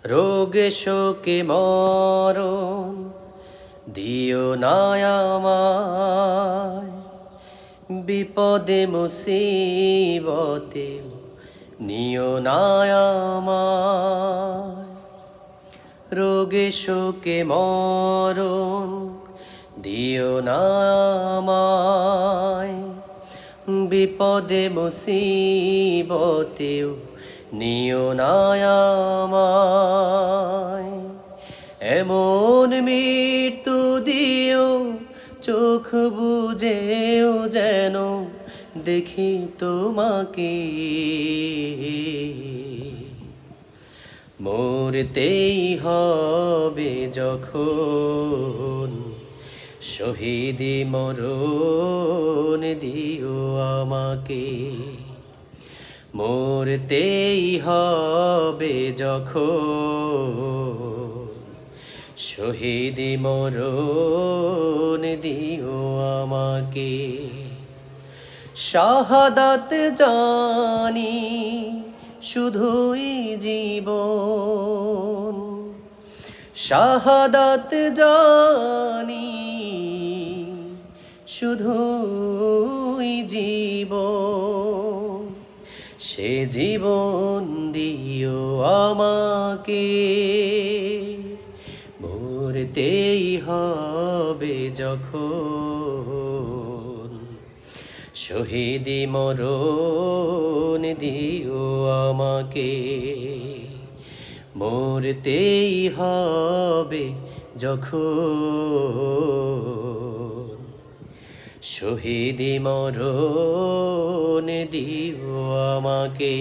রোগে শোকে মরণ দিও না আমায়, বিপদে মুসিবতে নিও না আমায়। রোগে শোকে মরণ দিও না আমায়, বিপদে মুসিবতেও নিও না আমায়। এমন মৃত্যু দিও চোখ বুজেও যেন দেখি তোমাকে, মরতেই হবে যখন শহীদি মরণ দিও আমাকে। মরতেই হবে যখন শহীদি মরণ দিও আমাকে। শাহাদাত জানি শুধুই জীবন, শাহাদাত জানি শুধুই জীবন, সে জীবন দিও আমাকে। মরতেই হবে যখন শহীদি মরণ দিও আমাকে। মরতেই হবে যখন শহীদি মরণ দিও আমাকে।